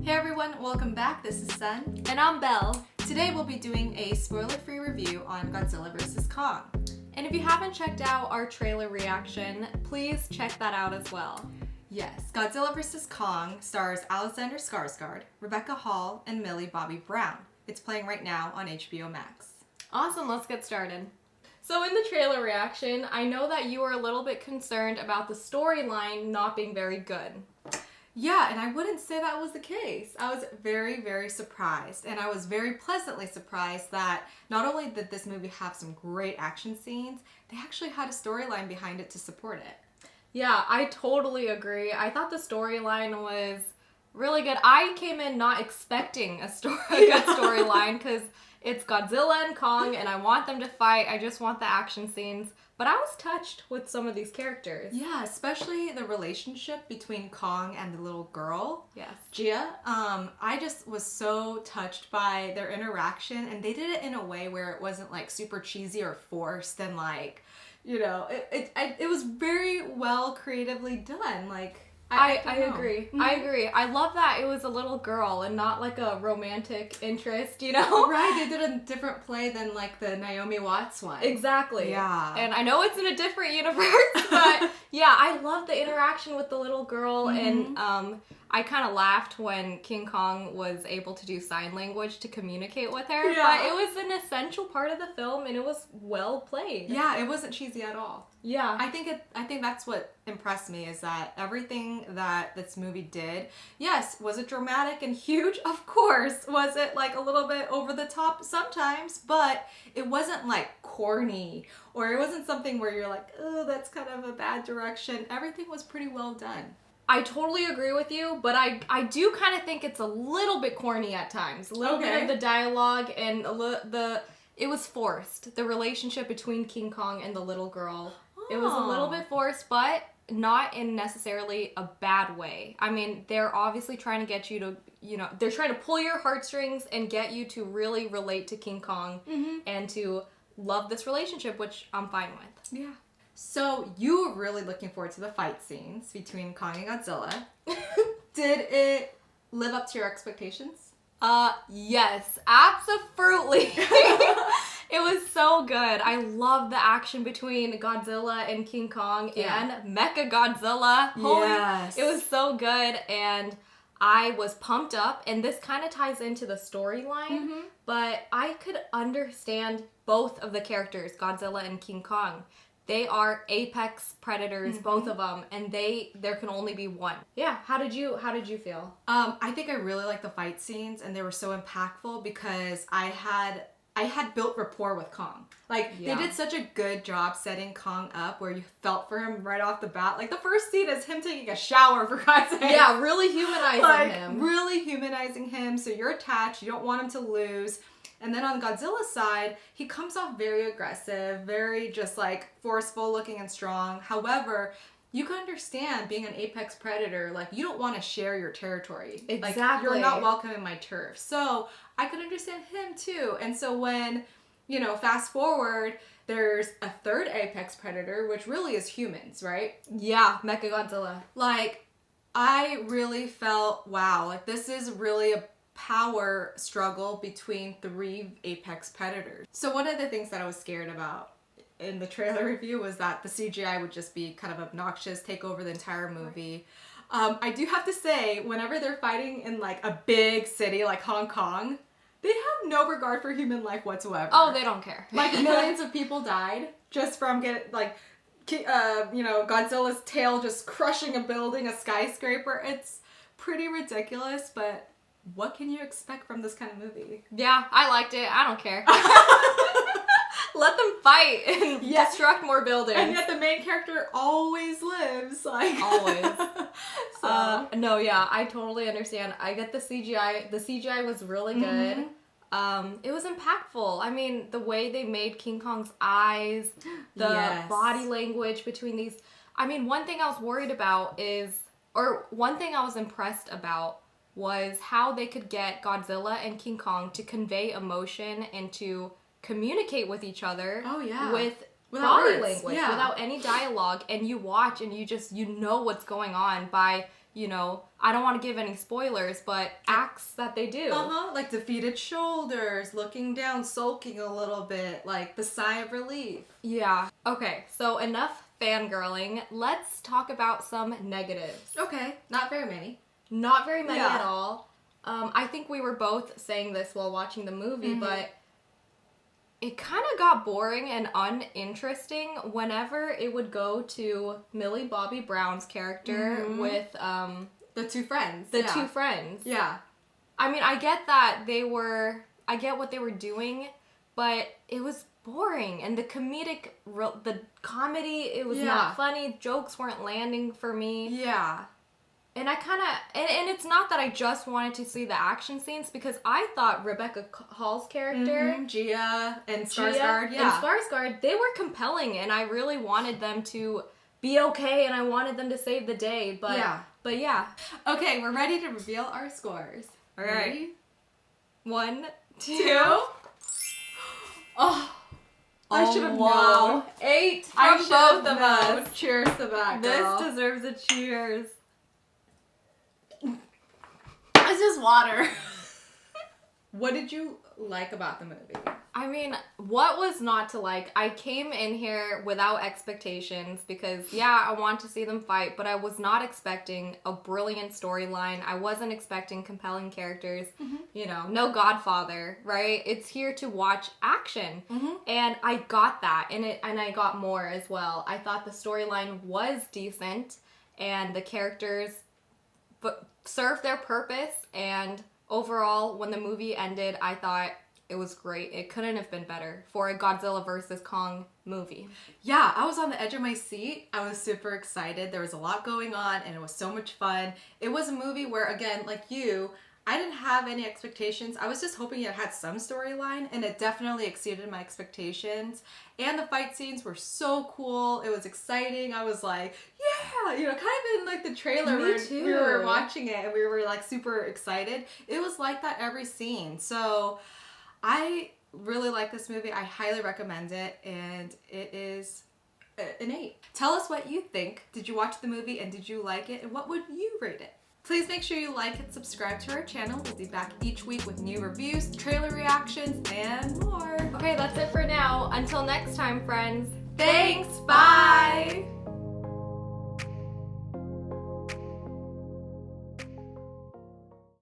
Hey everyone, welcome back. This is Sun. And I'm Belle. Today we'll be doing a spoiler-free review on Godzilla vs. Kong. And if you haven't checked out our trailer reaction, please check that out as well. Yes, Godzilla vs. Kong stars Alexander Skarsgård, Rebecca Hall, and Millie Bobby Brown. It's playing right now on HBO Max. Awesome, let's get started. So in the trailer reaction, I know that you were a little bit concerned about the storyline not being very good. Yeah, and I wouldn't say that was the case. I was very, very surprised, and I was very pleasantly surprised that not only did this movie have some great action scenes, they actually had a storyline behind it to support it. Yeah, I totally agree. I thought the storyline was really good. I came in not expecting a good storyline because it's Godzilla and Kong, and I want them to fight. I just want the action scenes. But I was touched with some of these characters. Yeah, especially the relationship between Kong and the little girl. Yes. Gia. I just was so touched by their interaction, and they did it in a way where it wasn't like super cheesy or forced, and like, you know, it was very well creatively done. Like, I agree. Mm-hmm. I agree. I love that it was a little girl and not like a romantic interest, you know? Right, they did a different play than like the Naomi Watts one. Exactly. Yeah. And I know it's in a different universe, but yeah, I love the interaction with the little girl, and I kind of laughed when King Kong was able to do sign language to communicate with her, Yeah. but it was an essential part of the film and it was well played. Yeah, it wasn't cheesy at all. Yeah. I think that's what impressed me, is that everything that this movie did, yes, was it dramatic and huge? Of course. Was it like a little bit over the top sometimes? But it wasn't like corny, or it wasn't something where you're like, oh, that's kind of a bad direction. Everything was pretty well done. I totally agree with you, but I do kind of think it's a little bit corny at times. A little bit of the dialogue and it was forced. The relationship between King Kong and the little girl. It was a little bit forced, but not in necessarily a bad way. I mean, they're obviously trying to get you to, you know, they're trying to pull your heartstrings and get you to really relate to King Kong and to love this relationship, which I'm fine with. Yeah. So you were really looking forward to the fight scenes between Kong and Godzilla. Did it live up to your expectations? Yes, absolutely. It was so good. I love the action between Godzilla and King Kong and Mechagodzilla. Yes. It was so good, and I was pumped up, and this kind of ties into the storyline, but I could understand both of the characters, Godzilla and King Kong. They are apex predators, both of them, and there can only be one. Yeah, how did you feel? I think I really liked the fight scenes, and they were so impactful because I had built rapport with Kong. Like, they did such a good job setting Kong up where you felt for him right off the bat. Like, the first scene is him taking a shower, for God's sake. Yeah, really humanizing him. Really humanizing him, so you're attached, you don't want him to lose. And then on Godzilla's side, he comes off very aggressive, very just like forceful looking and strong. However, you can understand being an apex predator, like, you don't want to share your territory. Exactly. Like, you're not welcome in my turf. So I could understand him too. And so when, you know, fast forward, there's a third apex predator, which really is humans, right? Yeah, Mechagodzilla. Like, I really felt, wow, like, this is really a power struggle between three apex predators. So one of the things that I was scared about in the trailer review was that the CGI would just be kind of obnoxious, take over the entire movie. I do have to say, whenever they're fighting in like a big city like Hong Kong, they have no regard for human life whatsoever. Oh, they don't care. Like, millions of people died just from Godzilla's tail just crushing a building, a skyscraper. It's pretty ridiculous, but what can you expect from this kind of movie? Yeah, I liked it. I don't care. Let them fight and destruct more buildings. And yet the main character always lives. Like, always. So. No, yeah, I totally understand. I get the CGI. The CGI was really good. It was impactful. I mean, the way they made King Kong's eyes, the body language between these. I mean, one thing I was worried about one thing I was impressed about was how they could get Godzilla and King Kong to convey emotion and to communicate with each other with body language, without any dialogue, and you watch and you know what's going on by you know, I don't want to give any spoilers, but acts that they do. Like defeated shoulders, looking down, sulking a little bit, like the sigh of relief. Yeah. Okay, so enough fangirling. Let's talk about some negatives. Okay, not very many. Not very many at all. I think we were both saying this while watching the movie, but it kind of got boring and uninteresting whenever it would go to Millie Bobby Brown's character with the two friends. The two friends. Yeah. I mean, I get that I get what they were doing, but it was boring. And the comedy, it was not funny. Jokes weren't landing for me. Yeah. And I kind of, and it's not that I just wanted to see the action scenes, because I thought Rebecca Hall's character, Gia and Skarsgård, and Skarsgård, they were compelling, and I really wanted them to be okay, and I wanted them to save the day, but yeah. Okay, we're ready to reveal our scores. All right. 1, 2. Oh, I should have known. 8 I from both of known. us. Cheers to that, girl. This deserves a cheers. It's just water. What did you like about the movie? I mean, what was not to like? I came in here without expectations because, I want to see them fight, but I was not expecting a brilliant storyline. I wasn't expecting compelling characters. You know, no Godfather, right? It's here to watch action. And I got that, and I got more as well. I thought the storyline was decent, and the characters served their purpose, and overall, when the movie ended, I thought it was great. It couldn't have been better for a Godzilla vs. Kong movie. Yeah, I was on the edge of my seat. I was super excited. There was a lot going on, and it was so much fun. It was a movie where, again, like you, I didn't have any expectations. I was just hoping it had some storyline, and it definitely exceeded my expectations. And the fight scenes were so cool. It was exciting. I was like, yeah, you know, kind of in like the trailer where we were watching it and we were like super excited. It was like that every scene. So I really like this movie. I highly recommend it, and it is an 8. Tell us what you think. Did you watch the movie, and did you like it, and what would you rate it? Please make sure you like and subscribe to our channel. We'll be back each week with new reviews, trailer reactions, and more. Okay, that's it for now. Until next time, friends. Thanks, bye!